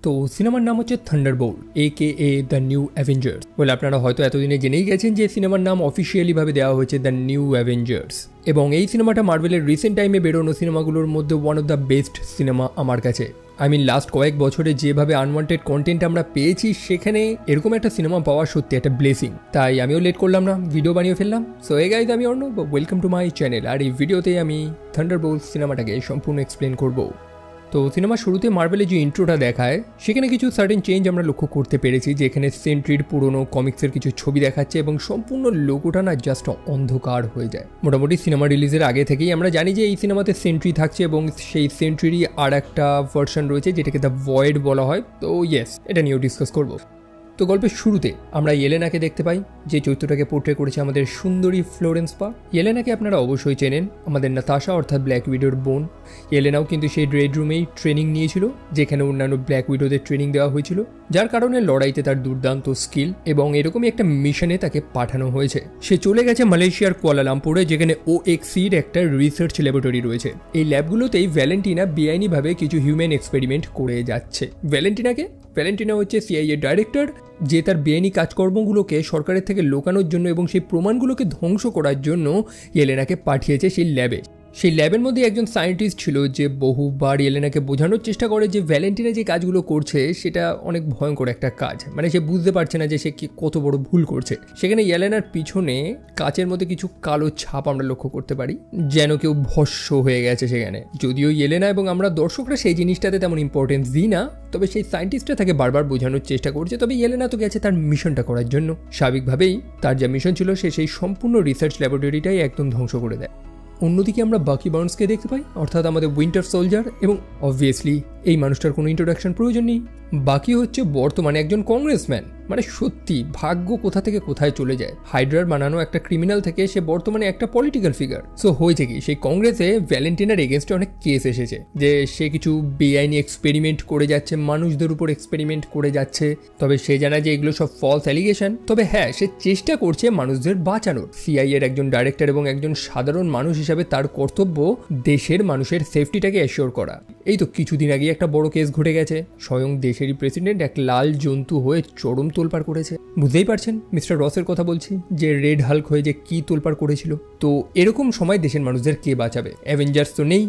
তো সিনেমার নাম হচ্ছে Thunderbolt AKA the new Avengers. বলে আপনারা হয়তো এতদিনে জেনেই গেছেন যে সিনেমার নাম অফিসিয়ালিভাবে দেওয়া হয়েছে দ্য নিউ অ্যাভেঞ্জার্স, এবং এই সিনেমাটা মার্ভেলের রিসেন্ট টাইমে বেরোনো সিনেমাগুলোর মধ্যে one of the best cinema আমার কাছে। লাস্ট কয়েক বছরে যেভাবে আনওয়ান্টেড কন্টেন্ট আমরা পেয়েছি, সেখানে এরকম একটা সিনেমা পাওয়া সত্যি একটা ব্লেসিং। তাই আমিও লেট করলাম না, ভিডিও বানিয়ে ফেললাম। সো এই গাইজ, আমি Arnab, welcome to my channel. আর এই ভিডিওতে আমি থান্ডারবোল্ট সিনেমাটাকে সম্পূর্ণ এক্সপ্লেন করবো। তো সিনেমার শুরুতে মার্ভেলের যে ইন্ট্রোটা দেখায়, সেখানে কিছু সার্টেন চেঞ্জ আমরা লক্ষ্য করতে পেরেছি, যে এখানে সেন্ট্রির পুরনো কমিক্সের কিছু ছবি দেখাচ্ছে এবং সম্পূর্ণ লোগোটা না জাস্ট অন্ধকার হয়ে যায়। মোটামুটি সিনেমা রিলিজের আগে থেকেই আমরা জানি যে এই সিনেমাতে সেন্ট্রি থাকছে, এবং সেই সেন্ট্রিরই আর একটা ভার্সন রয়েছে যেটাকে দ্য ভয়েড বলা হয়। তো ইয়েস, এটা নিয়েও ডিসকাস করবো। তো গল্পের শুরুতে আমরা ইয়েলেনাকে দেখতে পাই, যে চরিত্রটাকে পোর্ট্রে করেছে আমাদের সুন্দরী ফ্লোরেন্স পা। ইয়েলেনাকে আপনারা অবশ্যই চেনেন, আমাদের নাতাশা অর্থাৎ ব্ল্যাক উইডোর বোন। ইয়েলেনাও কিন্তু সেই রেড রুমেই ট্রেনিং নিয়েছিল, যেখানে অন্যান্য ব্ল্যাক উইডোদের ট্রেনিং দেওয়া হয়েছিল, যার কারণে লড়াইতে তার দুর্দান্ত স্কিল, এবং এরকমই একটা মিশনে তাকে পাঠানো হয়েছে। সে চলে গেছে মালয়েশিয়ার কুয়ালালামপুরে, যেখানে OXCর একটা রিসার্চ ল্যাবরেটরি রয়েছে। এই ল্যাবগুলোতেই ভ্যালেন্টিনা বেআইনিভাবে কিছু হিউম্যান এক্সপেরিমেন্ট করে যাচ্ছে। ভ্যালেন্টিনা হচ্ছে CIA ডাইরেক্টর, যে তার বেআইনি কাজকর্মগুলোকে সরকারের থেকে লুকানোর জন্য এবং সেই প্রমাণগুলোকে ধ্বংস করার জন্য ইয়েলেনাকে পাঠিয়েছে সেই ল্যাবে। সেই ল্যাবের মধ্যে একজন সায়েন্টিস্ট ছিল, যে বহুবার ইয়েলেনাকে বোঝানোর চেষ্টা করে যে ভ্যালেন্টিনা যে কাজগুলো করছে সেটা অনেক ভয়ঙ্কর একটা কাজ। সে বুঝতে পারছে না যে সে কত বড় ভুল করছে। সেখানে ইয়েলেনার পিছনে কাচের মধ্যে কিছু কালো ছাপ আমরা লক্ষ্য করতে পারি, যেন কেউ ভস্য হয়ে গেছে সেখানে। যদিও ইয়েলেনা এবং আমরা দর্শকরা সেই জিনিসটাতে তেমন ইম্পর্টেন্স দিই না, তবে সেই সায়েন্টিস্টটা তাকে বারবার বোঝানোর চেষ্টা করছে। তবে ইয়েলেনা তো গেছে তার মিশনটা করার জন্য। স্বাভাবিকভাবেই তার যা মিশন ছিল, সে সেই সম্পূর্ণ রিসার্চ ল্যাবরেটরিটাই একদম ধ্বংস করে দেয়। অন্যদিকে আমরা বাকি বার্নসকে দেখতে পাই, অর্থাৎ আমাদের উইন্টার সোলজার, এবং অবভিয়াসলি এই মানুষটার কোনো ইন্ট্রোডাকশন প্রয়োজন নেই। বাকি হচ্ছে বর্তমানে একজন কংগ্রেসম্যান। সত্যি ভাগ্য কোথা থেকে কোথায় চলে যায়। হাইড্রার বানানো একটা ক্রিমিনাল থেকে সে বর্তমানে একটা পলিটিক্যাল ফিগার। সো হয়েছে কি, সেই কংগ্রেসে ভ্যালেন্টিনার এগেনস্টে অনেক কেস এসেছে, যে সে কিছু বেআইনি এক্সপেরিমেন্ট করে যাচ্ছে, মানুষদের উপর এক্সপেরিমেন্ট করে যাচ্ছে। তবে সে জানা যে এগুলো সব ফলস অ্যালিগেশন। তবে হ্যাঁ, সে চেষ্টা করছে মানুষদের বাঁচানোর। CIA এর একজন ডাইরেক্টর এবং একজন সাধারণ মানুষ হিসাবে তার কর্তব্য দেশের মানুষের সেফটিটাকে অ্যাসিওর করা। এই তো কিছুদিন আগে একটা বড় কেস ঘটে গেছে, স্বয়ং দেশেরই প্রেসিডেন্ট এক লাল জন্তু হয়ে চরম তোলপাড় করেছে। বুঝতেই পারছেন মিস্টার রসের কথা বলছি, যে রেড হাল্ক হয়ে যে কি তোলপাড় করেছিল। তো এরকম সময় দেশের মানুষদের কে বাঁচাবে? অ্যাভেঞ্জার্স তো নেই।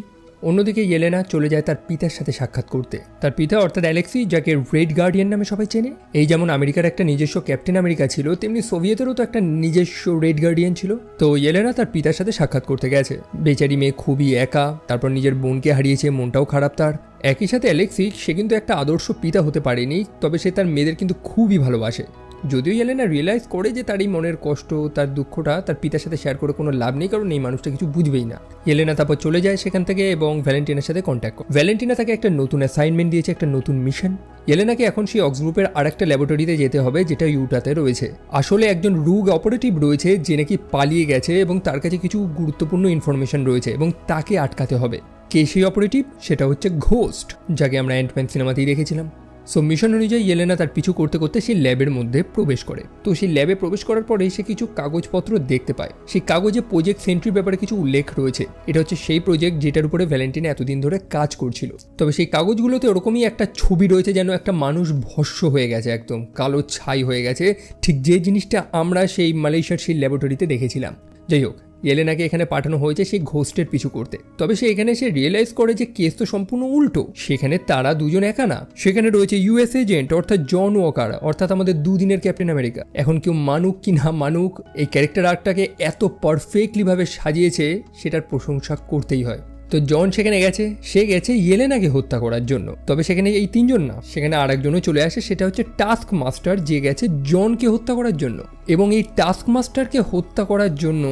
অন্যদিকে ইয়েলেনা চলে যায় তার পিতার সাথে সাক্ষাৎ করতে। তার পিতা অর্থাৎ অ্যালেক্সি, যাকে রেড গার্ডিয়ান নামে সবাই চেনে। এই যেমন আমেরিকার একটা নিজস্ব ক্যাপ্টেন আমেরিকা ছিল, তেমনি সোভিয়েতেরও তো একটা নিজস্ব রেড গার্ডিয়ান ছিল। তো ইয়েলেনা তার পিতার সাথে সাক্ষাৎ করতে গেছে। বেচারি মেয়ে খুবই একা, তারপর নিজের বোনকে হারিয়েছে, মনটাও খারাপ তার। একই সাথে অ্যালেক্সি, সে কিন্তু একটা আদর্শ পিতা হতে পারেনি, তবে সে তার মেয়েদের কিন্তু খুবই ভালোবাসে। যদিও ইয়েলেনা রিয়েলাইজ করে যে তার এই মনের কষ্ট, তার দুঃখটা তার পিতার সাথে শেয়ার করে কোনো লাভ নেই, কারণ এই মানুষটা কিছু বুঝবেই না। ইয়েলেনা তারপর চলে যায় সেখান থেকে এবং ভ্যালেন্টিনার সাথে কন্ট্যাক্ট করে। ভ্যালেন্টিনা তাকে একটা নতুন অ্যাসাইনমেন্ট দিয়েছে, একটা নতুন মিশন। ইয়েলেনাকে এখন সেই অক্স গ্রুপের আরেকটা ল্যাবরেটরিতে যেতে হবে, যেটা ইউটাতে রয়েছে। আসলে একজন রুগ অপারেটিভ রয়েছে, যে নাকি পালিয়ে গেছে এবং তার কাছে কিছু গুরুত্বপূর্ণ ইনফরমেশন রয়েছে, এবং তাকে আটকাতে হবে। কে সেই অপারেটিভ? সেটা হচ্ছে ঘোস্ট, যাকে আমরা অ্যান্টম্যান সিনেমাতেই দেখেছিলাম। সো মিশন অনুযায়ী ইয়েলেনা তার পিছু করতে করতে সেই ল্যাবের মধ্যে প্রবেশ করে। তো সেই ল্যাবে প্রবেশ করার পরে সে কিছু কাগজপত্র দেখতে পায়। সেই কাগজে প্রজেক্ট সেন্ট্রির ব্যাপারে কিছু উল্লেখ রয়েছে। এটা হচ্ছে সেই প্রজেক্ট যেটার উপরে ভ্যালেন্টিনা এতদিন ধরে কাজ করছিল। তবে সেই কাগজগুলোতে ওরকমই একটা ছবি রয়েছে, যেন একটা মানুষ ভস্য হয়ে গেছে, একদম কালো ছাই হয়ে গেছে, ঠিক যে জিনিসটা আমরা সেই মালয়েশিয়ার সেই ল্যাবরেটরিতে দেখেছিলাম। যাই হোক, ইয়েলেনাকে এখানে পাঠানো হয়েছে সেই ঘোস্টের পিছু করতে। তবে সে এখানে সে রিয়েলাইজ করে যে কেস তো সম্পূর্ণ উল্টো। সেখানে তারা দুজন একা না, সেখানে রয়েছে US এজেন্ট অর্থাৎ জন ওয়াকার, অর্থাৎ আমাদের দুদিনের ক্যাপ্টেন আমেরিকা। এখন কেউ মানুক কি না মানুক, এই ক্যারেক্টার আর্টটাকে এত পারফেক্টলি ভাবে সাজিয়েছে, সেটার প্রশংসা করতেই হয়। তো জন সেখানে গেছে, সে গেছে ইয়েলেনাকে হত্যা করার জন্য। তবে সেখানে এই তিনজন না, সেখানে আরেকজনও চলে আসে, সেটা হচ্ছে টাস্ক মাস্টার, যে গেছে জনকে হত্যা করার জন্য। এবং এই টাস্ক মাস্টারকে হত্যা করার জন্য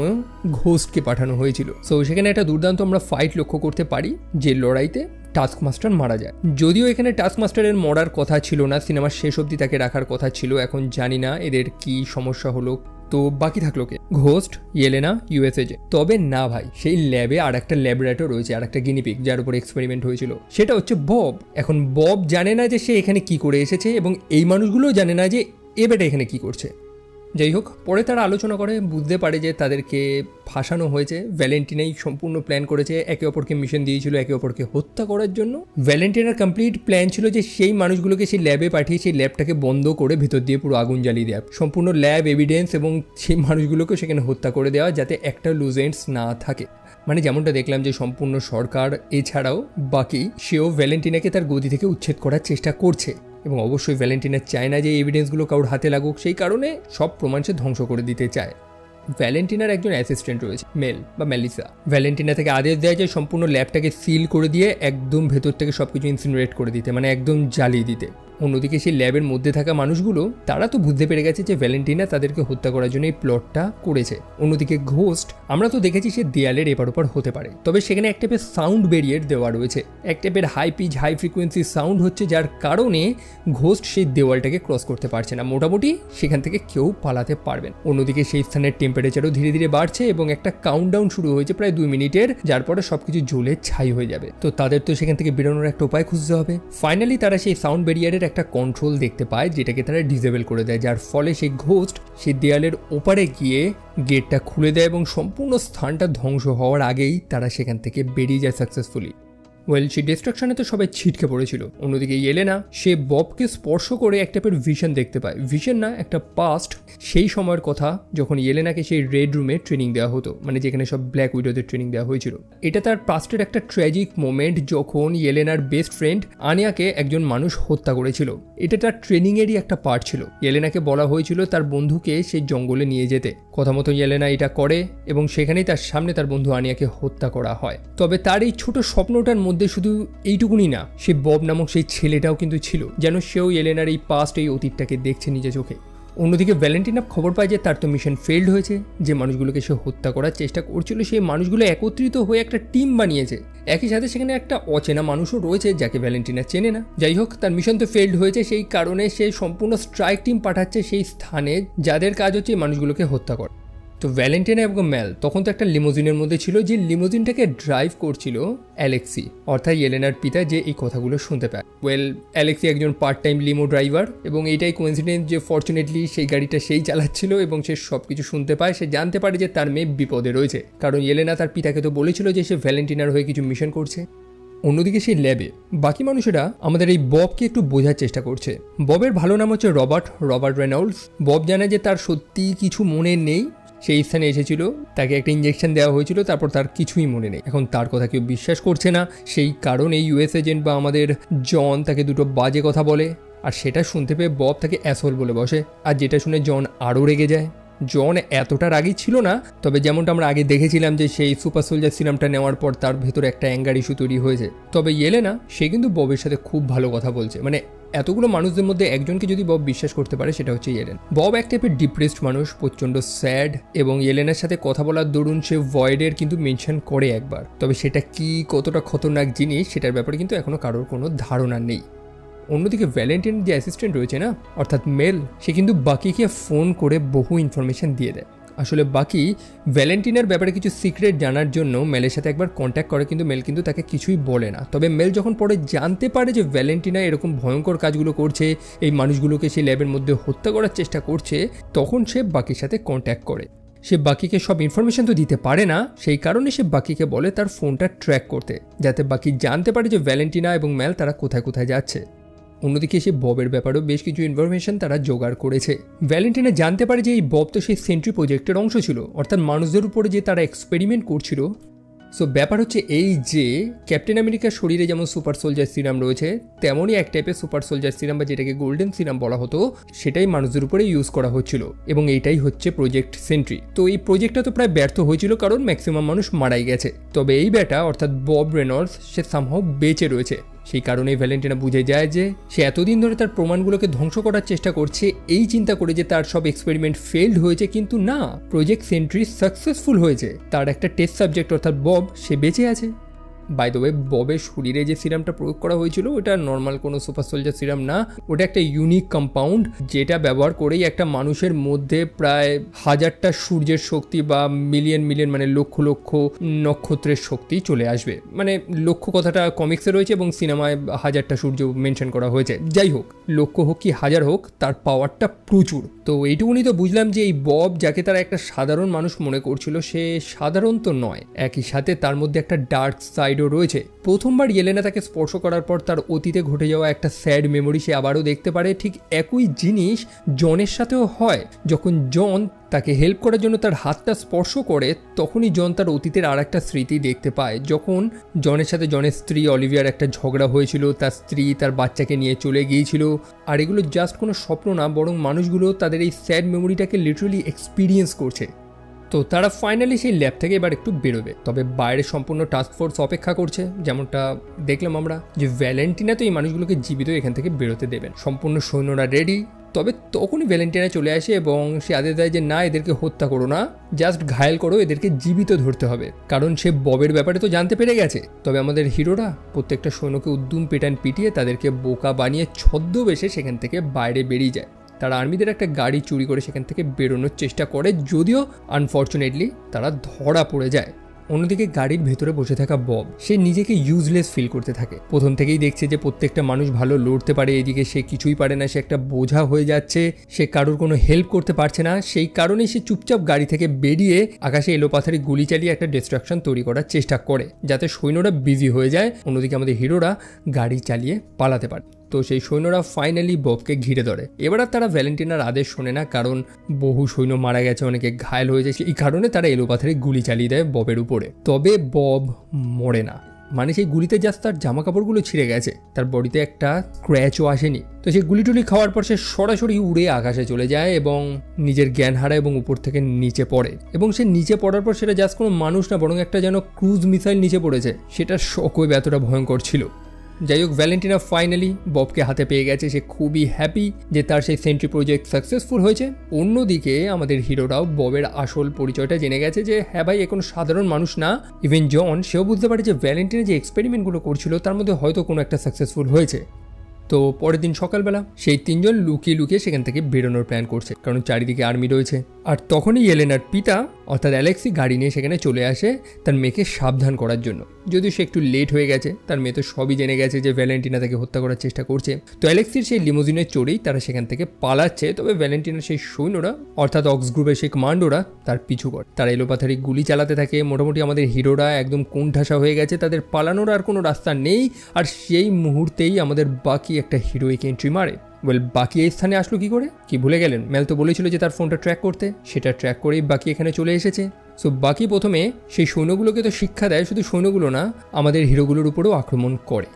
ঘোস্টকে পাঠানো হয়েছিল। সো সেখানে একটা দুর্দান্ত আমরা ফাইট লক্ষ্য করতে পারি, যে লড়াইতে টাস্ক মাস্টার মারা যায়। যদিও এখানে টাস্ক মাস্টারের মরার কথা ছিল না, সিনেমার শেষ অবধি তাকে রাখার কথা ছিল। এখন জানি না এদের কি সমস্যা হলো। তো বাকি থাকলো কে? Ghost, Yelena, US agent. তবে না ভাই, সেই ল্যাবে আর একটা ল্যাবরেটর রয়েছে, আর একটা গিনিপিগ, যার উপর এক্সপেরিমেন্ট হয়েছিল, সেটা হচ্ছে বব। এখন বব জানে না যে সে এখানে কি করে এসেছে, এবং এই মানুষগুলো জানে না যে এ বেটা এখানে কি করছে। যাই হোক, পরে তারা আলোচনা করে বুঝতে পারে যে তাদেরকে ফাঁসানো হয়েছে। ভ্যালেন্টিনাই সম্পূর্ণ প্ল্যান করেছে, একে অপরকে মিশন দিয়েছিল একে অপরকে হত্যা করার জন্য। ভ্যালেন্টিনার কমপ্লিট প্ল্যান ছিল যে সেই মানুষগুলোকে সেই ল্যাবে পাঠিয়ে সেই ল্যাবটাকে বন্ধ করে ভিতর দিয়ে পুরো আগুন জ্বালিয়ে দেওয়া, সম্পূর্ণ ল্যাব এভিডেন্স এবং সেই মানুষগুলোকে সেখানে হত্যা করে দেওয়া যাতে একটা লুজ এন্ডস না থাকে। মানে যেমনটা দেখলাম যে সম্পূর্ণ সরকার এছাড়াও বাকি সেও ভ্যালেন্টিনাকে তার গদি থেকে উচ্ছেদ করার চেষ্টা করছে এবং অবশ্যই ভ্যালেন্টিনা চায় না যে এই এভিডেন্সগুলো কারোর হাতে লাগুক, সেই কারণে সব প্রমাণ সে ধ্বংস করে দিতে চায়। ভ্যালেন্টিনার একজন অ্যাসিস্ট্যান্ট রয়েছে, মেল বা মেলিসা। ভ্যালেন্টিনা থেকে আদেশ দেয় যে সম্পূর্ণ ল্যাবটাকে সিল করে দিয়ে একদম ভেতর থেকে সবকিছু ইনসিনারেট করে দিতে, মানে একদম জ্বালিয়ে দিতে। অন্যদিকে সেই ল্যাবের মধ্যে থাকা মানুষগুলো তারা তো বুঝতে পেরে গেছে যে ভ্যালেন্টিনা তাদেরকে হত্যা করার জন্য এই প্লটটা করেছে। অন্যদিকে ঘোস্ট আমরা তো দেখেছি সে দেয়ালের এপার ওপার হতে পারে, তবে সেখানে এক টাইপের সাউন্ড ব্যারিয়ার দেওয়া রয়েছে, এক টাইপের high pitch high frequency sound হচ্ছে, যার কারণে ঘোস্ট সেই দেওয়ালটাকে ক্রস করতে পারছে না, মোটামুটি সেখান থেকে কেউ পালাতে পারবেন। অন্যদিকে সেই স্থানের টেম্পারেচারও ধীরে ধীরে বাড়ছে এবং একটা কাউন্টডাউন শুরু হয়েছে প্রায় 2 মিনিটের, যার পরে সবকিছু জ্বলে ছাই হয়ে যাবে। তো তাদের তো সেখান থেকে বেরোনোর একটা উপায় খুঁজতে হবে। ফাইনালি তারা সেই সাউন্ড ব্যারিয়ারের একটা কন্ট্রোল দেখতে পায়, যেটাকে তারা ডিসেবল করে দেয়, যার ফলে সেই ঘোস্ট সেই দেয়ালের ওপারে গিয়ে গেটটা খুলে দেয় এবং সম্পূর্ণ স্থানটা ধ্বংস হওয়ার আগেই তারা সেখান থেকে বেরিয়ে যায় সাকসেসফুলি। সেই ডিস্ট্রাকশনে তো সবাই ছিটকে পড়েছিল। অন্যদিকে ইয়েলেনা সে ববকে স্পর্শ করে এক টাইপের ভিশন দেখতে পায়, ভিশন না একটা পাস্ট, সেই সময়ের কথা যখন ইয়েলেনাকে সেই রেড রুমে ট্রেনিং দেওয়া হতো, মানে যেখানে সব ব্ল্যাক উইডোদের ট্রেনিং দেওয়া হয়েছিল। এটা তার পাস্টের একটা ট্র্যাজিক মোমেন্ট যখন ইয়েলেনার বেস্ট ফ্রেন্ড আনিয়াকে একজন মানুষ হত্যা করেছিল। এটা তার ট্রেনিংয়েরই একটা পার্ট ছিল। ইয়েলেনাকে বলা হয়েছিল তার বন্ধুকে সেই জঙ্গলে নিয়ে যেতে, কথা মতো ইয়েলেনা এটা করে এবং সেখানেই তার সামনে তার বন্ধু আনিয়াকে হত্যা করা হয়। তবে তার এই ছোট স্বপ্নটার মধ্যে শুধু এইটুকুনি না, সে বব নামক সেই ছেলেটাও কিন্তু ছিল, যেন সেও ইয়েলেনার এই পাস্ট এই অতীতটাকে দেখছে নিজে চোখে। অন্যদিকে ভ্যালেন্টিনা খবর পায় যে তার তো মিশন ফেল্ড হয়েছে, যে মানুষগুলোকে সে হত্যা করার চেষ্টা করছিল সেই মানুষগুলো একত্রিত হয়ে একটা টিম বানিয়েছে। একই সাথে সেখানে একটা অচেনা মানুষও রয়েছে যাকে ভ্যালেন্টিনা চেনে না। যাই হোক, তার মিশন তো ফেল্ড হয়েছে, সেই কারণে সে সম্পূর্ণ স্ট্রাইক টিম পাঠাচ্ছে সেই স্থানে যাদের কাজ হচ্ছে এই মানুষগুলোকে হত্যা করা। তো ভ্যালেন্টিনা এবং ম্যাল তখন তো একটা লিমোজিনের মধ্যে ছিল, যে লিমোজিনটাকে ড্রাইভ করছিল অ্যালেক্সি, অর্থাৎ ইয়েলেনার পিতা, যে এই কথাগুলো শুনতে পায়। অ্যালেক্সি একজন পার্ট টাইম লিমো ড্রাইভার এবং এইটাই কোইন্সিডেন্স যে ফর্চুনেটলি সেই গাড়িটা সেই চালাচ্ছিল এবং সে সব কিছু শুনতে পায়। সে জানতে পারে যে তার মেয়ে বিপদে রয়েছে, কারণ ইয়েলেনা তার পিতাকে তো বলেছিল যে সে ভ্যালেন্টিনার হয়ে কিছু মিশন করছে। অন্যদিকে সেই ল্যাবে বাকি মানুষেরা আমাদের এই ববকে একটু বোঝার চেষ্টা করছে। ববের ভালো নাম হচ্ছে রবার্ট রেনল্ডস। বব জানে যে তার সত্যি কিছু মনে নেই, সেই স্থানে এসেছিল, তাকে একটা ইঞ্জেকশন দেওয়া হয়েছিল, তারপর তার কিছুই মনে নেই। এখন তার কথা কেউ বিশ্বাস করছে না, সেই কারণে ইউএস এজেন্ট বা আমাদের জন তাকে দুটো বাজে কথা বলে, আর সেটা শুনতে পেয়ে বব তাকে অ্যাসহোল বলে বসে। আর যেটা শুনে জন আরও রেগে যায়। জন এতটা রাগী ছিল না, তবে যেমনটা আমরা আগে দেখেছিলাম যে সেই সুপার সোলজার সিরামটা নেওয়ার পর তার ভেতরে একটা অ্যাঙ্গার ইস্যু তৈরি হয়েছে। তবে ইয়েলেনা সে কিন্তু ববের সাথে খুব ভালো কথা বলছে, মানে এতগুলো মানুষদের মধ্যে একজনকে যদি বব বিশ্বাস করতে পারে সেটা হচ্ছে ইয়েলেন। বব এক টাইপের ডিপ্রেসড মানুষ, প্রচণ্ড স্যাড, এবং ইয়েলেনার সাথে কথা বলার দরুন সে ভয়েডের কিন্তু মেনশন করে একবার, তবে সেটা কি কতটা খতরনাক জিনিস সেটার ব্যাপারে কিন্তু এখনো কারোর কোনো ধারণা নেই। অন্যদিকে ভ্যালেন্টিনের যে অ্যাসিস্ট্যান্ট রয়েছে না, অর্থাৎ মেল, সে কিন্তু বাকিকে ফোন করে বহু ইনফরমেশন দিয়ে দেয়। আসলে বাকি ভ্যালেন্টিনার ব্যাপারে কিছু সিক্রেট জানার জন্য মেলের সাথে একবার কন্ট্যাক্ট করে, কিন্তু মেল কিন্তু তাকে কিছুই বলে না। তবে মেল যখন পরে জানতে পারে যে ভ্যালেন্টিনা এরকম ভয়ঙ্কর কাজগুলো করছে, এই মানুষগুলোকে সেই ল্যাবের মধ্যে হত্যা করার চেষ্টা করছে, তখন সে বাকির সাথে কন্ট্যাক্ট করে। সে বাকিকে সব ইনফরমেশন তো দিতে পারে না, সেই কারণে সে বাকিকে বলে তার ফোনটা ট্র্যাক করতে, যাতে বাকি জানতে পারে যে ভ্যালেন্টিনা এবং মেল তারা কোথায় কোথায় যাচ্ছে। অন্যদিকে সে ববের ব্যাপারেও বেশ কিছু ইনফরমেশন তারা জোগাড় করেছে। ভ্যালেন্টিনা জানতে পারে যে এই বব তো সেই সেন্ট্রি প্রজেক্টের অংশ ছিল, অর্থাৎ মানুষদের উপরে যে তারা এক্সপেরিমেন্ট করছিল। সো ব্যাপার হচ্ছে এই যে ক্যাপ্টেন আমেরিকার শরীরে যেমন সুপার সোলজার সিরাম রয়েছে, তেমনই এক টাইপের সুপার সোলজার সিরাম বা যেটাকে গোল্ডেন সিরাম বলা হতো, সেটাই মানুষদের উপরে ইউজ করা হচ্ছিল, এবং এইটাই হচ্ছে প্রজেক্ট সেন্ট্রি। তো এই প্রজেক্টটা তো প্রায় ব্যর্থ হয়েছিল, কারণ ম্যাক্সিমাম মানুষ মারাই গেছে। তবে এই ব্যাটা অর্থাৎ বব রেনল্ডস সে সামহাও বেঁচে রয়েছে। সেই কারণেই ভ্যালেন্টিনা বুঝে যায় যে সে এতদিন ধরে তার প্রমাণগুলোকে ধ্বংস করার চেষ্টা করছে, এই চিন্তা করে যে তার সব এক্সপেরিমেন্ট ফেলড হয়েছে, কিন্তু না, প্রজেক্ট সেন্ট্রি সাকসেসফুল হয়েছে। তার একটা টেস্ট সাবজেক্ট অর্থাৎ বব সে বেঁচে আছে। বাই দ্য ওয়ে, ববের শরীরে যে সিরামটা প্রয়োগ করা হয়েছিল ওটা নর্মাল কোনো সুপার সোলজার সিরাম না, ওটা একটা ইউনিক কম্পাউন্ড যেটা ব্যবহার করেই একটা মানুষের মধ্যে প্রায় 1000টা সূর্যের শক্তি বা মিলিয়ন মিলিয়ন মানে লক্ষ লক্ষ নক্ষত্রের শক্তি চলে আসবে। মানে লক্ষ কথাটা কমিক্সে রয়েছে এবং সিনেমায় 1000টা সূর্য মেনশন করা হয়েছে। যাই হোক, লক্ষ হোক কি 1000 হোক, তার পাওয়ারটা প্রচুর। তো এইটুকুনি তো বুঝলাম যে এই বব, যাকে তারা একটা সাধারণ মানুষ মনে করছিল, সে সাধারণ তো নয়, একই সাথে তার মধ্যে একটা ডার্ক সাইডও রয়েছে। প্রথমবার ইয়েলেনা তাকে স্পর্শ করার পর তার অতীতে ঘটে যাওয়া একটা স্যাড মেমোরি সে আবারও দেখতে পারে। ঠিক একই জিনিস জনের সাথেও হয়। যখন জন তাকে হেল্প করার জন্য তার হাতটা স্পর্শ করে, তখনই জন তার অতীতের আর একটা স্মৃতি দেখতে পায়। যখন জনের সাথে জনের স্ত্রী অলিভিয়ার একটা ঝগড়া হয়েছিল, তার স্ত্রী তার বাচ্চাকে নিয়ে চলে গিয়েছিল, আর এগুলো জাস্ট কোনো স্বপ্ন না, বরং মানুষগুলো তাদের এই স্যাড মেমোরিটাকে লিটারালি এক্সপিরিয়েন্স করছে। তো তারা ফাইনালি সেই ল্যাব থেকে এবার একটু বেরোবে, তবে বাইরে সম্পূর্ণ টাস্ক ফোর্স অপেক্ষা করছে। যেমনটা দেখলাম আমরা যে ভ্যালেন্টিনা তো এই মানুষগুলোকে জীবিত এখান থেকে বেরোতে দেবেন, সম্পূর্ণ সৈন্যরা রেডি। তবে তখনই ভ্যালেন্টিনা চলে আসে এবং সে আদেশ দেয় যে না, এদেরকে হত্যা করো না, জাস্ট ঘায়েল করো, এদেরকে জীবিত ধরতে হবে, কারণ সে ববের ব্যাপারে তো জানতে পেরে গেছে। তবে আমাদের হিরোরা প্রত্যেকটা সৈন্যকে উদ্যম পেটান পিটিয়ে তাদেরকে বোকা বানিয়ে ছদ্মবেশে সেখান থেকে বাইরে বেরিয়ে যায়। তারা আর্মিদের একটা গাড়ি চুরি করে সেখান থেকে বেরোনোর চেষ্টা করে, যদিও আনফর্চুনেটলি তারা ধরা পড়ে যায়। অন্যদিকে গাড়ির ভেতরে বসে থাকা বব, সে নিজেকে ইউজলেস ফিল করতে থাকে। প্রথম থেকেই দেখছে যে প্রত্যেকটা মানুষ ভালো লড়তে পারে, এদিকে সে কিছুই পারে না, সে একটা বোঝা হয়ে যাচ্ছে, সে কারোর কোনো হেল্প করতে পারছে না। সেই কারণেই সে চুপচাপ গাড়ি থেকে বেরিয়ে আকাশে এলোপাথারি গুলি চালিয়ে একটা ডিস্ট্রাকশন তৈরি করার চেষ্টা করে, যাতে সৈন্যরা বিজি হয়ে যায়। অন্যদিকে আমাদের হিরোরা গাড়ি চালিয়ে পালাতে পারে। তো সেই সৈন্যরা ফাইনালি ববকে ঘিরে ধরে। এবার আর তারা ভ্যালেন্টিনার আদেশ শোনে না, কারণ বহু সৈন্য মারা গেছে, অনেকে ঘায়েল হয়ে যায়। এই কারণে তারা এলোপাথারি গুলি চালিয়ে দেয় ববের উপরে। তবে বব মরে না, মানে সেই গুলিতে জাস্ট তার জামা কাপড়গুলো ছিঁড়ে গেছে, তার বডিতে একটা স্ক্র্যাচও আসেনি। তো সেই গুলি টুলি খাওয়ার পর সে সরাসরি উড়ে আকাশে চলে যায় এবং নিজের জ্ঞান হারায় এবং উপর থেকে নিচে পড়ে। এবং সে নিচে পড়ার পর সেটা জাস্ট কোনো মানুষ না, বরং একটা যেন ক্রুজ মিসাইল নিচে পড়েছে। সেটার শকওয়েভ এতটা ভয়ঙ্কর ছিল। যাই হোক, ভ্যালেন্টিনা ফাইনালি ববকে হাতে পেয়ে গেছে। সে খুবই হ্যাপি যে তার সেই সেন্ট্রি প্রজেক্ট সাকসেসফুল হয়েছে। অন্যদিকে আমাদের হিরোরাও ববের আসল পরিচয়টা জেনে গেছে যে হ্যাঁ ভাই, এ কোনো সাধারণ মানুষ না। ইভেন জন, সেও বুঝতে পারে যে ভ্যালেন্টিনা যে এক্সপেরিমেন্টগুলো করছিল তার মধ্যে হয়তো কোনো একটা সাকসেসফুল হয়েছে। তো পরের দিন সকালবেলা সেই তিনজন লুকিয়ে লুকিয়ে সেখান থেকে বেরোনোর প্ল্যান করছে, কারণ চারিদিকে আর্মি রয়েছে। আর তখনই ইয়েলেনার পিতা অর্থাৎ অ্যালেক্সি গাড়ি নিয়ে সেখানে চলে আসে তার মেয়েকে সাবধান করার জন্য। যদিও সে একটু লেট হয়ে গেছে, তার মেয়ে তো সবই জেনে গেছে যে ভ্যালেন্টিনা তাকে হত্যা করার চেষ্টা করছে। তো অ্যালেক্সির সেই লিমোজিনে চড়েই তারা সেখান থেকে পালাচ্ছে। তবে ভ্যালেন্টিনার সেই সৈন্যরা অর্থাৎ অক্স গ্রুপের সেই কমান্ডোরা তার পিছু করে। তারা এলোপাথারি গুলি চালাতে থাকে। মোটামুটি আমাদের হিরোরা একদম কোণঠাসা হয়ে গেছে, তাদের পালানোর আর কোনো রাস্তা নেই। আর সেই মুহূর্তেই আমাদের বাকি একটা হিরোইক এন্ট্রি মারে। বাকি এই স্থানে আসলো কি করে, কি ভুলে গেলেন? মেল তো বলেছিল যে তার ফোনটা ট্র্যাক করতে, সেটা ট্র্যাক করেই বাকি এখানে চলে এসেছে। সো বাকি প্রথমে সেই সৈন্যগুলোকে তো শিক্ষা দেয়, শুধু সৈন্যগুলো না, আমাদের হিরোগুলোর উপরেও আক্রমণ করে।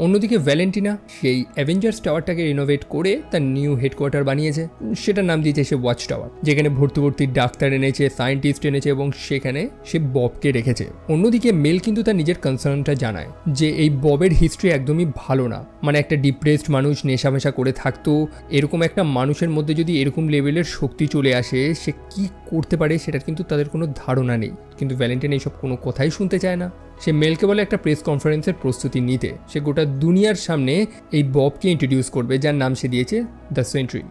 অন্যদিকে ভ্যালেন্টিনা সেই অ্যাভেঞ্জার্স টাওয়ারটাকে রিনোভেট করে তার নিউ হেডকোয়ার্টার বানিয়েছে। সেটার নাম দিয়েছে সে ওয়াচ টাওয়ার, যেখানে ভর্তি ভর্তি ডাক্তার এনেছে, সায়েন্টিস্ট এনেছে এবং সেখানে সে ববকে রেখেছে। অন্যদিকে মেল কিন্তু তার নিজের কনসার্নটা জানায় যে এই ববের হিস্ট্রি একদমই ভালো না। মানে একটা ডিপ্রেসড মানুষ নেশামেশা করে থাকতো, এরকম একটা মানুষের মধ্যে যদি এরকম লেভেলের শক্তি চলে আসে, সে কি করতে পারে সেটার কিন্তু তাদের কোনো ধারণা নেই। কিন্তু ভ্যালেন্টিনা এইসব কোনো কথাই শুনতে চায় না। সে মেলকে বলে একটা প্রেস কনফারেন্সের প্রস্তুতি নিতে। সে গোটা দুনিয়ার সামনে এই ববকে ইন্ট্রোডিউস করবে, যার নাম সে দিয়েছে দ্য সেন্ট্রি।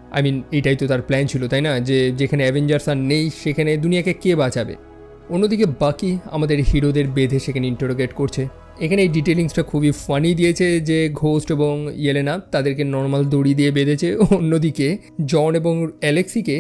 এটাই তো তার প্ল্যান ছিল, তাই না? যে যেখানে অ্যাভেঞ্জার্স আর নেই সেখানে দুনিয়াকে কে বাঁচাবে। অন্যদিকে বাকি আমাদের হিরোদের বেঁধে সেখানে ইন্টারোগেট করছে। এখানে এই ডিটেলিংসটা খুবই ফানি দিয়েছে যে ঘোস্ট এবং ইয়েলেনা তাদেরকে নর্মাল দড়ি দিয়ে বেঁধেছে, অন্যদিকে জন এবং অ্যালেক্সিকে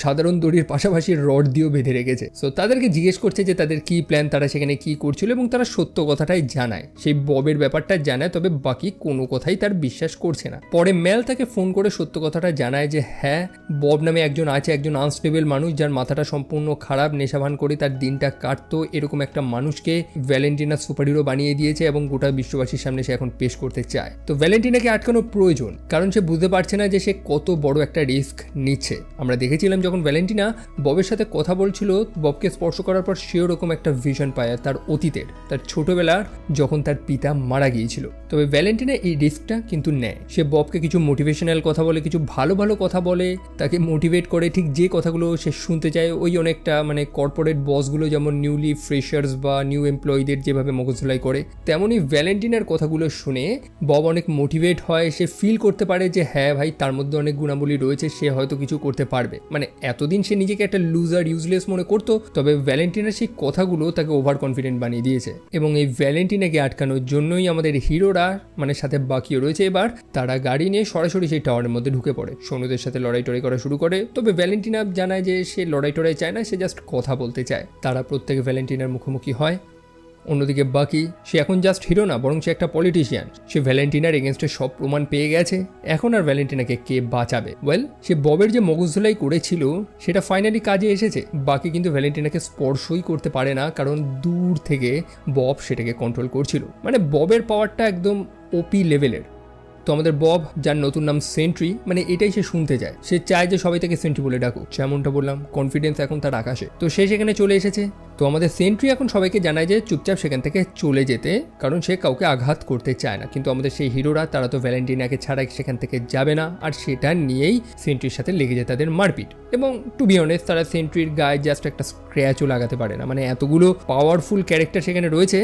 সাধারণ দড়ির পাশাপাশি রড দিয়েও বেঁধে রেখেছে। সো তাদেরকে জিজ্ঞেস করছে যে তাদের কি প্ল্যান, তারা সেখানে কি করছিল, এবং তারা সত্য কথাটাই জানায়, সেই ববের ব্যাপারটা জানায়। তবে বাকি কোনো কথাই তার বিশ্বাস করছে না। পরে মেল তাকে ফোন করে সত্য কথাটা জানায় যে হ্যাঁ, বব নামে একজন আছে, একজন আনস্টেবল মানুষ যার মাথাটা সম্পূর্ণ খারাপ, নেশাভান করে তার দিনটা কাটতো। এরকম একটা মানুষকে ভ্যালেন্টিনা সুপারহিরো বানিয়ে দিয়েছে এবং গোটা বিশ্ববাসীর সামনে সে এখন পেশ করতে চায়। তো ভ্যালেন্টিনাকে আটকানো প্রয়োজন, কারণ সে বুঝতে পারছে না যে সে কত বড় একটা রিস্ক নিচ্ছে। আমরা দেখেছিলাম যখন ভ্যালেন্টিনা ববের সাথে কথা বলছিল, ববকে স্পর্শ করার পর সে ওরকম একটা ভিশন পায় তার অতীতের, তার ছোটবেলার যখন তার পিতা মারা গিয়েছিল। তবে ভ্যালেন্টিনা এই রিস্কটা কিন্তু নেয়। সে ববকে কিছু মোটিভেশনাল কথা বলে, কিছু ভালো ভালো কথা বলে, তাকে মোটিভেট করে, ঠিক যে কথাগুলো সে শুনতে চায়। ওই অনেকটা কর্পোরেট বসগুলো যেমন নিউলি ফ্রেশার্স বা নিউ এমপ্লয়ীদের যেভাবে মগজধোলাই করে, তেমনই ভ্যালেন্টিনার কথাগুলো শুনে বব অনেক মোটিভেট হয়। সে ফিল করতে পারে যে হ্যাঁ ভাই, তার মধ্যে অনেক গুণাবলী রয়েছে, সে হয়তো কিছু করতে পারবে। মানে এতদিন সে নিজেকে একটা লুজার, ইউজলেস মনে করতো, তবে ভ্যালেন্টিনার সেই কথাগুলো তাকে ওভার কনফিডেন্ট বানিয়ে দিয়েছে। এবং এই ভ্যালেন্টিনাকে আটকানোর জন্যই আমাদের হিরোরা, মানে সাথে বাকিও রয়েছে, এবার তারা গাড়ি নিয়ে সরাসরি সেই টাওয়ারের মধ্যে ঢুকে পড়ে, সৈন্যদের সাথে লড়াই টড়াই করা শুরু করে। তবে ভ্যালেন্টিনা জানায় যে সে লড়াই টড়াই চায় না, সে জাস্ট কথা বলতে চায়। তারা প্রত্যেকে ভ্যালেন্টিনার মুখোমুখি হয়। অন্যদিকে বাকি, সে এখন জাস্ট হিরো না, বরং সে একটা পলিটিশিয়ান। সে ভ্যালেন্টিনার এগেনস্টে সব প্রমাণ পেয়ে গেছে। এখন আর ভ্যালেন্টিনাকে কে বাঁচাবে? ওয়েল, সে ববের যে মগজধোলাই করেছিল সেটা ফাইনালি কাজে এসেছে। বাকি কিন্তু ভ্যালেন্টিনাকে স্পর্শই করতে পারে না, কারণ দূর থেকে বব সেটাকে কন্ট্রোল করছিল। মানে ববের পাওয়ারটা একদম ওপি লেভেলের। তো আমাদের বব, যার নতুন নাম সেন্ট্রি, মানে এটাই সে শুনতে চায়। সে চায় যে সবাই তাকে সেন্ট্রি বলে ডাকুক। যেমনটা বললাম, কনফিডেন্স এখন তার আকাশে। তো সে সেখানে চলে এসেছে। তো আমাদের সেন্ট্রি এখন সবাইকে জানায় যে চুপচাপ সেখান থেকে চলে যেতে, কারণ সে কাউকে আঘাত করতে চায় না। কিন্তু আমাদের সেই হিরোরা, তারা তো ভ্যালেন্টিনাকে ছাড়া সেখান থেকে যাবে না, আর সেটা নিয়েই সেন্ট্রির সাথে লেগে যায় তাদের মারপিট। এবং টু বি অনেস্ট, তারা সেন্ট্রির গায়ে জাস্ট একটা স্ক্র্যাচও লাগাতে পারে না। মানে এতগুলো পাওয়ারফুল ক্যারেক্টার সেখানে রয়েছে,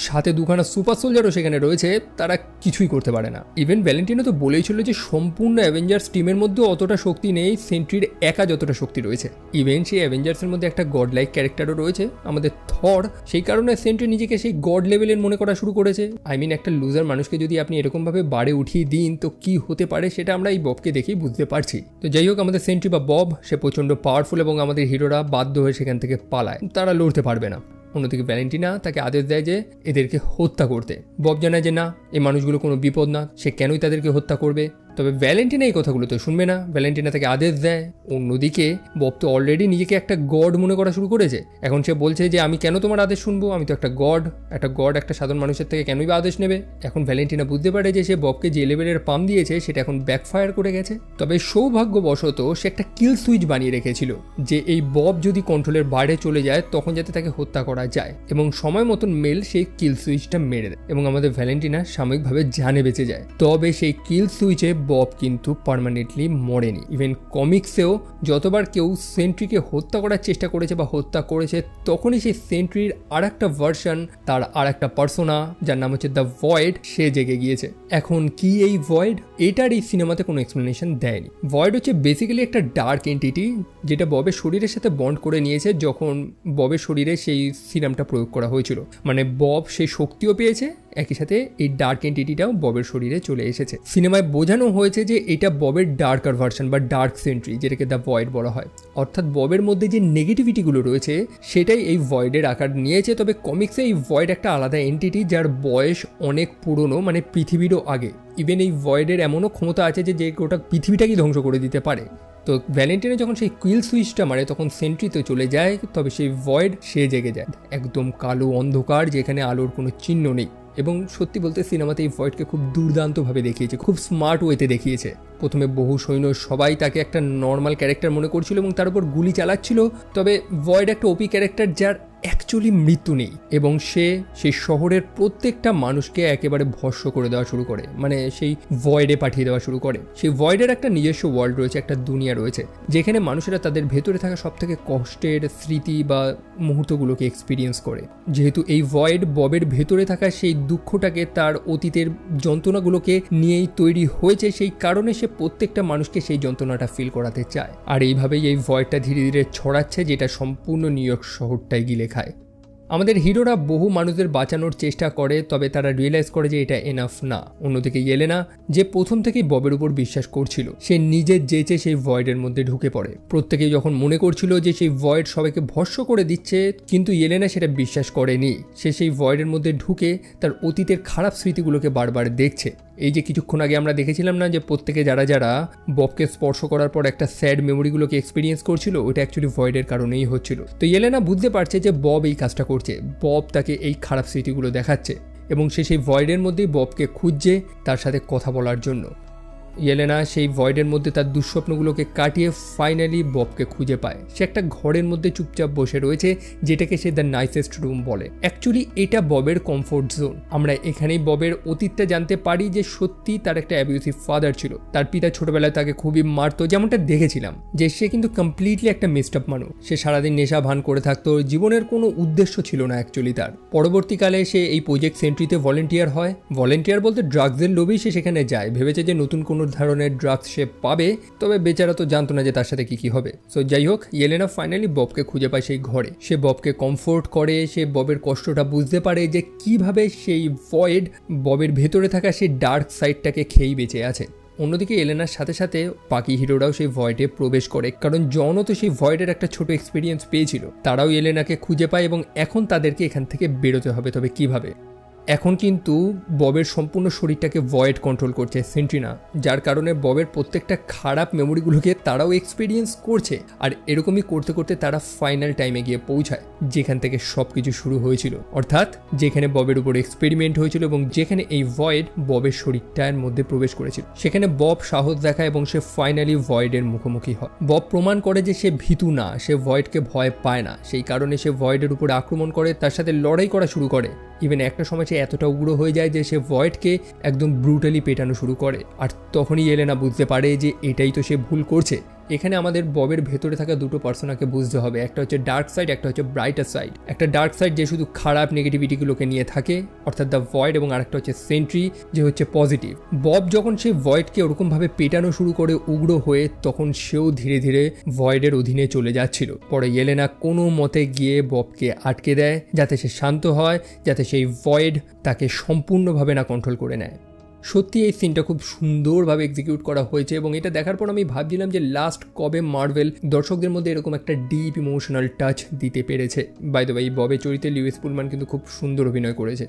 সাথে দুখানা সুপার সোলজারও সেখানে রয়েছে, তারা কিছুই করতে পারে না। ইভেন ভ্যালেন্টিনো তো বলেইছিল যে সম্পূর্ণ অ্যাভেঞ্জার্স টিমের মধ্যে অতটা শক্তি নেই সেন্ট্রির একা যতটা শক্তি রয়েছে। ইভেন সেই অ্যাভেঞ্জার্সের মধ্যে একটা গড লাইক ক্যারেক্টারও রয়েছে, আমাদের থর। সেই কারণে সেন্ট্রি নিজেকে সেই গড লেভেলের মনে করা শুরু করেছে। আই মিন, একটা লুজার মানুষকে যদি আপনি এরকমভাবে বাড়ে উঠিয়ে দিন, তো কি হতে পারে সেটা আমরা এই ববকে দেখেই বুঝতে পারছি। তো যাই হোক, আমাদের সেন্ট্রি বা বব, সে প্রচণ্ড পাওয়ারফুল এবং আমাদের হিরোরা বাধ্য হয়ে সেখান থেকে পালায়, তারা লড়তে পারবে না। অন্যদিকে ভ্যালেন্টিনা তাকে আদেশ দেয় যে এদেরকে হত্যা করতে। বব জানায় যে না, এই মানুষগুলো কোনো বিপদ না, সে কেনই তাদেরকে হত্যা করবে। তবে ভ্যালেন্টিনা এই কথাগুলো তো শুনবে না। ভ্যালেন্টিনা তাকে আদেশ দেয়। অন্যদিকে বব তো অলরেডি নিজেকে একটা গড মনে করা শুরু করেছে। এখন সে বলছে যে আমি কেন তোমার আদেশ শুনবো, আমি তো একটা গড। একটা সাধারণ মানুষের থেকে কেনই বা আদেশ নেবে। এখন ভ্যালেন্টিনা বুঝতে পারে যে সে ববকে যে লেভেলের পাম দিয়েছে সেটা এখন ব্যাকফায়ার করে গেছে। তবে সৌভাগ্যবশত সে একটা কিল সুইচ বানিয়ে রেখেছিল, যে এই বব যদি কন্ট্রোলের বাইরে চলে যায় তখন যাতে তাকে হত্যা করা যায়। এবং সময় মতন মেল সেই কিল সুইচটা মেরে দেয় এবং আমাদের ভ্যালেন্টিনা সাময়িকভাবে জানে বেঁচে যায়। তবে সেই কিল সুইচে বব কিন্তু পার্মানেন্টলি মরেনি। ইভেন কমিক্সেও যতবার কেউ সেন্ট্রিকে হত্যা করার চেষ্টা করেছে বা হত্যা করেছে, তখনই সেই সেন্ট্রির আর একটা ভার্সন, তার আর একটা পার্সোনা, যার নাম হচ্ছে দ্য ভয়েড, সে জেগে গিয়েছে। এখন কি এই ভয়েড? এটার এই সিনেমাতে কোনো এক্সপ্লেনেশন দেয়নি। ভয়েড হচ্ছে বেসিক্যালি একটা ডার্ক এন্টিটি, যেটা ববের শরীরের সাথে বন্ড করে নিয়েছে যখন ববের শরীরে সেই সিরামটা প্রয়োগ করা হয়েছিল। মানে বব সেই শক্তিও পেয়েছে, একই সাথে এই ডার্ক এন্টিটিটাও ববের শরীরে চলে এসেছে। সিনেমায় বোঝানো হয়েছে যে এটা ববের ডার্কার ভার্সন বা ডার্ক সেন্ট্রি, যেটাকে দ্য ভয়েড বলা হয়। অর্থাৎ ববের মধ্যে যে নেগেটিভিটিগুলো রয়েছে সেটাই এই ভয়েডের আকার নিয়েছে। তবে কমিক্সে এই ভয়েড একটা আলাদা এন্টিটি, যার বয়স অনেক পুরনো, মানে পৃথিবীরও আগে। ইভেন এই ভয়েডের এমনও ক্ষমতা আছে যে গোটা পৃথিবীটাকেই ধ্বংস করে দিতে পারে। তো ভ্যালেন্টিনা যখন সেই কিল সুইচটা মারে তখন সেন্ট্রি তো চলে যায়, তবে সেই ভয়েড সে জেগে যায়। একদম কালো অন্ধকার, যেখানে আলোর কোনো চিহ্ন নেই। এবং সত্যি বলতে সিনেমাতে এই ভয়েডকে খুব দুর্দান্তভাবে দেখিয়েছে, খুব স্মার্ট ওয়েতে দেখিয়েছে। প্রথমে বহু সৈন্য সবাই তাকে একটা নর্মাল ক্যারেক্টার মনে করছিল এবং তার উপর গুলি চালাচ্ছিল। তবে ভয়েড একটা ওপি ক্যারেক্টার, যার অ্যাকচুয়ালি মৃত্যু নেই, এবং সে সেই শহরের প্রত্যেকটা মানুষকে একেবারে ভস্ম করে দেওয়া শুরু করে, মানে সেই ভয়েডে পাঠিয়ে দেওয়া শুরু করে। সেই ভয়েডের একটা নিজস্ব ওয়ার্ল্ড রয়েছে, একটা দুনিয়া রয়েছে, যেখানে মানুষেরা তাদের ভেতরে থাকা সব থেকে কষ্টের স্মৃতি বা মুহূর্তগুলোকে এক্সপিরিয়েন্স করে। যেহেতু এই ভয়েড ববের ভেতরে থাকা সেই দুঃখটাকে, তার অতীতের যন্ত্রণাগুলোকে নিয়েই তৈরি হয়েছে, সেই কারণে সে প্রত্যেকটা মানুষকে সেই যন্ত্রণাটা ফিল করাতে চায়। আর এইভাবেই এই ভয়েডটা ধীরে ধীরে ছড়াচ্ছে, যেটা সম্পূর্ণ নিউ ইয়র্ক শহরটাই গিলে খায়। আমাদের হিরোরা বহু মানুষদের বাঁচানোর চেষ্টা করে, তবে তারা রিয়েলাইজ করে যে এটা এনাফ না। অন্যদিকে ইয়েলেনা, যে প্রথম থেকেই ববের উপর বিশ্বাস করছিল, সে নিজের যেচে সেই ভয়েডের মধ্যে ঢুকে পড়ে। প্রত্যেকেই যখন মনে করছিল যে সেই ভয়েড সবাইকে ভস্ম করে দিচ্ছে, কিন্তু ইয়েলেনা সেটা বিশ্বাস করেনি। সে সেই ভয়েডের মধ্যে ঢুকে তার অতীতের খারাপ স্মৃতিগুলোকে বারবার দেখছে। এই যে কিছুক্ষণ আগে আমরা দেখেছিলাম না, যে প্রত্যেকে যারা যারা ববকে স্পর্শ করার পর একটা স্যাড মেমোরিগুলোকে এক্সপিরিয়েন্স করছিল, ওটা অ্যাকচুয়ালি ভয়েডের কারণেই হচ্ছিল। তো ইয়েলেনা বুঝতে পারছে যে বব এই কাজটা করছে, বব তাকে এই খারাপ স্মৃতিগুলো দেখাচ্ছে, এবং সে সেই ভয়েডের মধ্যেই ববকে খুঁজছে তার সাথে কথা বলার জন্য। ইয়েলেনা সেই ভয়েডের মধ্যে তার দুঃস্বপ্নগুলোকে কাটিয়ে ফাইনালি ববকে খুঁজে পায়। সে একটা ঘরের মধ্যে চুপচাপ বসে রয়েছে, যেটাকে সে দ্য নাইসেস্ট রুম বলে। অ্যাকচুয়ালি এটা ববের কমফোর্ট জোন। আমরা এখানেই ববের অতীতটা জানতে পারি যে সত্যি তার একটা অ্যাবিউসিভ ফাদার ছিল। তার পিতা ছোটবেলায় তাকে খুবই মারতো, যেমনটা দেখেছিলাম যে সে কিন্তু কমপ্লিটলি একটা মিসড আপ মানুষ। সে সারাদিন নেশা ভান করে থাকতো, জীবনের কোনো উদ্দেশ্য ছিল না অ্যাকচুয়ালি তার। পরবর্তীকালে সে এই প্রজেক্ট সেন্ট্রিতে ভলেন্টিয়ার হয়। ভলেন্টিয়ার বলতে ড্রাগসের লোভেই সে সেখানে যায়, ভেবেছে যে নতুন কোনো ধরনের ড্রাগস সে পাবে, তবে বেচারা তো জানতো না যে তার সাথে কি হবে। সো যাই হোক, ইয়েলেনা ফাইনালি ববকে খুঁজে পায় সেই ঘরে। সে ববকে কমফোর্ট করে, সে ববের কষ্টটা বুঝতে পারে যে কিভাবে সেই ভয়েড ববের ভেতরে থাকা সেই ডার্ক সাইডটাকে খেয়েই বেঁচে আছে। অন্যদিকে এলেনার সাথে সাথে বাকি হিরোরাও সেই ভয়েডে প্রবেশ করে, কারণ জনও তো সেই ভয়েডের একটা ছোট এক্সপিরিয়েন্স পেয়েছিল। তারাও এলেনাকে খুঁজে পায় এবং এখন তাদেরকে এখান থেকে বেরোতে হবে। তবে কিভাবে? এখন কিন্তু ববের সম্পূর্ণ শরীরটাকে ভয়েড কন্ট্রোল করছে সেন্ট্রিনা, যার কারণে ববের প্রত্যেকটা খারাপ মেমোরিগুলোকে তারাও এক্সপিরিয়েন্স করছে। আর এরকমই করতে করতে তারা ফাইনাল টাইমে গিয়ে পৌঁছায়, যেখান থেকে সব কিছু শুরু হয়েছিল, অর্থাৎ যেখানে ববের উপর এক্সপেরিমেন্ট হয়েছিল এবং যেখানে এই ভয়েড ববের শরীরটার মধ্যে প্রবেশ করেছিল। সেখানে বব সাহস দেখায় এবং সে ফাইনালি ভয়েডের মুখোমুখি হয়। বব প্রমাণ করে যে সে ভীতু না, সে ভয়েডকে ভয় পায় না। সেই কারণে সে ভয়েডের উপরে আক্রমণ করে, তার সাথে লড়াই করা শুরু করে। ইভেন একটা সময় সে এতটা উগ্র হয়ে যায় যে সে ভয়েডকে একদম ব্রুটালি পেটানো শুরু করে। আর তখনই এলেনা বুঝতে পারে যে এটাই তো সে ভুল করছে। এখানে আমাদের ববের ভেতরে থাকা দুটো পার্সোনাকে বুঝতে হবে, একটা হচ্ছে ডার্ক সাইড, একটা হচ্ছে ব্রাইটার সাইড। একটা ডার্ক সাইড যে শুধু খারাপ নেগেটিভিটিগুলোকে নিয়ে থাকে, অর্থাৎ দ্য ভয়েড, এবং আরেকটা হচ্ছে সেন্ট্রি যে হচ্ছে পজিটিভ। বব যখন সেই ভয়েডকে ওরকমভাবে পেটানো শুরু করে উগ্র হয়ে, তখন সেও ধীরে ধীরে ভয়েডের অধীনে চলে যাচ্ছিল। পরে ইয়েলেনা কোনো মতে গিয়ে ববকে আটকে দেয়, যাতে সে শান্ত হয়, যাতে সেই ভয়েড তাকে সম্পূর্ণভাবে না কন্ট্রোল করে নেয়। সত্যি এই সিনটা খুব সুন্দরভাবে এক্সিকিউট করা হয়েছে এবং এটা দেখার পর আমি ভাবছিলাম যে লাস্ট কবে মার্ভেল দর্শকদের মধ্যে এরকম একটা ডিপ ইমোশনাল টাচ দিতে পেরেছে। বাই দ্য ওয়ে, এই ববের চরিত্রে লুইস পুলম্যান কিন্তু খুব সুন্দর অভিনয় করেছে।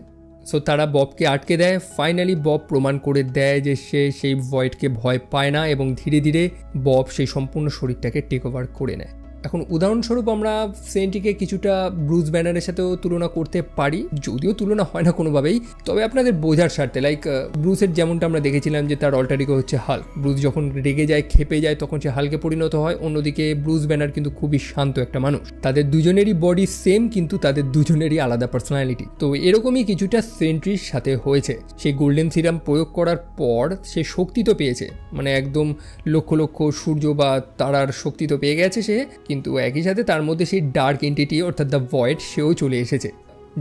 সো তারা ববকে আটকে দেয়। ফাইনালি বব প্রমাণ করে দেয় যে সে সেই ভয়েডকে ভয় পায় না এবং ধীরে ধীরে বব সেই সম্পূর্ণ শরীরটাকে টেক ওভার করে নেয়। এখন উদাহরণস্বরূপ আমরা সেন্ট্রিকে কিছুটা ব্রুস ব্যানারের সাথেও তুলনা করতে পারি, যদিও তুলনা হয় না কোনোভাবেই, তবে আপনাদের বোঝার স্বার্থে। লাইক ব্রুসের যেমনটা আমরা দেখেছিলাম যে তার অল্টারিগো হচ্ছে হাল্ক। ব্রুস যখন রেগে যায়, খেপে যায়, তখন সে হাল্কে পরিণত হয়। অন্যদিকে ব্রুস ব্যানার কিন্তু খুবই শান্ত একটা মানুষ। তাদের দুজনেরই বডি সেম, কিন্তু তাদের দুজনেরই আলাদা পার্সোনালিটি। তো এরকমই কিছুটা সেন্ট্রির সাথে হয়েছে। সেই গোল্ডেন সিরাম প্রয়োগ করার পর সে শক্তি তো পেয়েছে, মানে একদম লক্ষ লক্ষ সূর্য বা তারার শক্তি তো পেয়ে গেছে সে, কিন্তু একই সাথে তার মধ্যে সেই ডার্ক এন্টিটি অর্থাৎ দ্য ভয়েড সেও চলে এসেছে।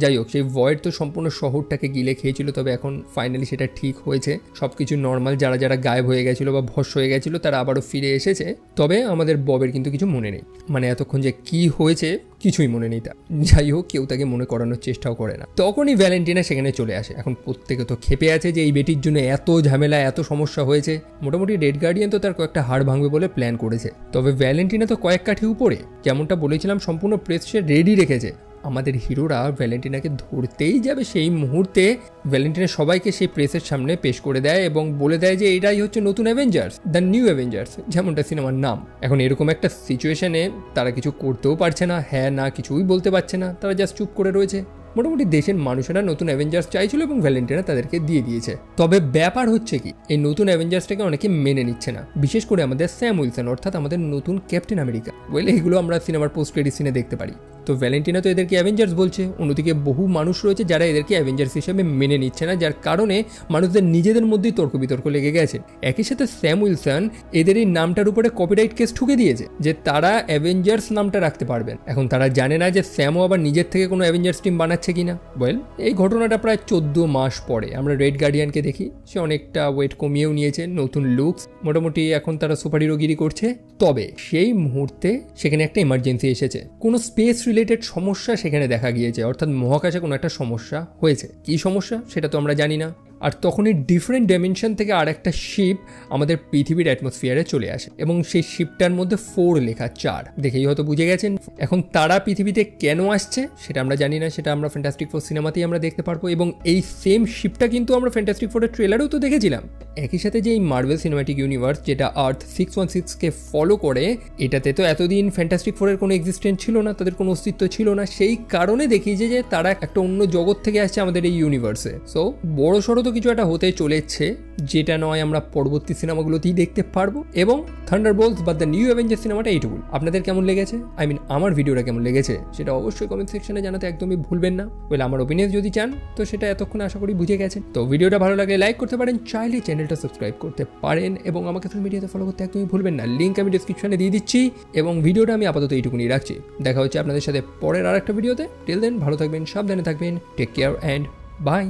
যাই হোক, সেই ভয়েড তো সম্পূর্ণ শহরটাকে গিলে খেয়েছিল, তবে এখন ফাইনালি সেটা ঠিক হয়েছে, সব কিছু নর্মাল। যারা যারা গায়েব হয়ে গেছিলো বা ভস্ম হয়ে গেছিলো তারা আবারও ফিরে এসেছে। তবে আমাদের ববের কিন্তু কিছু মনে নেই, মানে এতক্ষণ যে কি হয়েছে কিছুই মনে নেই তার। যাই হোক, কেউ তাকে মনে করানোর চেষ্টাও করে না। তখনই ভ্যালেন্টিনা সেখানে চলে আসে। এখন প্রত্যেকে তো ক্ষেপে আছে যে এই বেটির জন্য এত ঝামেলা, এত সমস্যা হয়েছে। মোটামুটি রেড গার্ডিয়ান তো তার কয়েকটা হাড় ভাঙবে বলে প্ল্যান করেছে, তবে ভ্যালেন্টিনা তো কয়েক কাঠি উপরে। যেমনটা বলেছিলাম, সম্পূর্ণ প্রেস সে রেডি রেখেছে। আমাদের হিরোরা ভ্যালেন্টিনাকে ধরতেই যাবে, সেই মুহূর্তে ভ্যালেন্টিনা সবাইকে সেই প্রেসের সামনে পেশ করে দেয় এবং বলে দেয় যে এটাই হচ্ছে নতুন অ্যাভেঞ্জার্স, দ্য নিউ অ্যাভেঞ্জার্স, যেমনটা সিনেমার নাম। এখন এরকম একটা সিচুয়েশনে তারা কিছু করতেও পারছে না, হ্যাঁ না কিছুই বলতে পারছে না, তারা জাস্ট চুপ করে রয়েছে। মোটামুটি দেশের মানুষেরা নতুন অ্যাভেঞ্জার্স চাইছিল এবং ভ্যালেন্টিনা তাদেরকে দিয়ে দিয়েছে। তবে ব্যাপার হচ্ছে কি, এই নতুন অ্যাভেঞ্জার্সটাকে অনেকে মেনে নিচ্ছে না, বিশেষ করে আমাদের স্যাম উইলসন, অর্থাৎ আমাদের নতুন ক্যাপ্টেন আমেরিকা। বলে এগুলো আমরা সিনেমার পোস্ট ক্রেডিট সিনে দেখতে পারি। তো ভ্যালেন্টিনা তো এদেরকে অ্যাভেঞ্জার্স বলছে, অন্যদিকে বহু মানুষ রয়েছে যারা এদেরকে অ্যাভেঞ্জার্স হিসেবে মেনে নিচ্ছে না, যার কারণে মানুষদের নিজেদের মধ্যেই তর্ক বিতর্ক লেগে গেছে। একই সাথে স্যাম উইলসন এদের এই নামটার উপরে কপিরাইট কেস ঠুকে দিয়েছে যে তারা অ্যাভেঞ্জার্স নামটা রাখতে পারবেন। এখন তারা জানে না যে স্যামও আবার নিজের থেকে কোনো অ্যাভেঞ্জার্স টিম বানাচ্ছে কিনা। ওয়েল, এই ঘটনাটা প্রায় 14 মাস পরে আমরা রেড গার্ডিয়ানকে দেখি। সে অনেকটা ওয়েট কমিয়েও নিয়েছে, নতুন লুকস, মোটামুটি এখন তারা সুপার হিরোগিরি করছে। তবে সেই মুহূর্তে সেখানে একটা ইমার্জেন্সি এসেছে, কোনো স্পেস রিলেটেড সমস্যা সেখানে দেখা গিয়েছে, অর্থাৎ মহাকাশে কোনো একটা সমস্যা হয়েছে। কি সমস্যা সেটা তো আমরা জানি না। আর তখনই ডিফারেন্ট ডাইমেনশন থেকে আর একটা শিপ আমাদের পৃথিবীর অ্যাটমসফিয়ারে চলে আসে এবং সেই শিপটার মধ্যে 4 লেখা, 4 দেখেই হয়তো বুঝে গেছেন। এখন তারা পৃথিবীতে কেন আসছে সেটা আমরা জানি না, সেটা আমরা ফ্যান্টাস্টিক ফোর সিনেমাতেই আমরা দেখতে পারবো। এবং এই সেম শিপটা কিন্তু আমরা ফ্যান্টাস্টিক ফোরের ট্রেলারেও তো দেখেছিলাম। একই সাথে যে এই মার্ভেল সিনেমাটিক ইউনিভার্স যেটা আর্থ 616কে ফলো করে, এটাতে তো এতদিন ফ্যান্টাস্টিক ফোরের কোনো এক্সিস্টেন্স ছিল না, তাদের কোনো অস্তিত্ব ছিল না। সেই কারণে দেখিয়েছে যে তারা একটা অন্য জগৎ থেকে আসছে আমাদের এই ইউনিভার্সে। সো বড় সড়ো তো কিছু একটা হতে চলেছে, যেটা নয় আমরা পরবর্তী সিনেমাগুলোতেই দেখতে পারবো। এবং থান্ডারবোল্টস বা দ্য নিউ অ্যাভেঞ্জার্স সিনেমাটা এইটুকু। আপনাদের কেমন লেগেছে, আমার ভিডিওটা কেমন লেগেছে সেটা অবশ্যই কমেন্ট সেকশনে জানাতে একদমই ভুলবেন না। আমার ওপিনিয়ন যদি চান তো সেটা এতক্ষণ আশা করি বুঝে গেছেন। তো ভিডিওটা ভালো লাগলে লাইক করতে পারেন, চাইলে চ্যানেলটা সাবস্ক্রাইব করতে পারেন এবং আমাকে সোশ্যাল মিডিয়াতে ফলো করতে একদমই ভুলবেন না। লিঙ্ক আমি ডিসক্রিপশনে দিয়ে দিচ্ছি এবং ভিডিওটা আমি আপাতত এইটুকুনি রাখছি। দেখা হচ্ছে আপনাদের সাথে পরের আরেকটা ভিডিওতে। টিল দেন ভালো থাকবেন, সাবধানে থাকবেন, টেক কেয়ার অ্যান্ড বাই।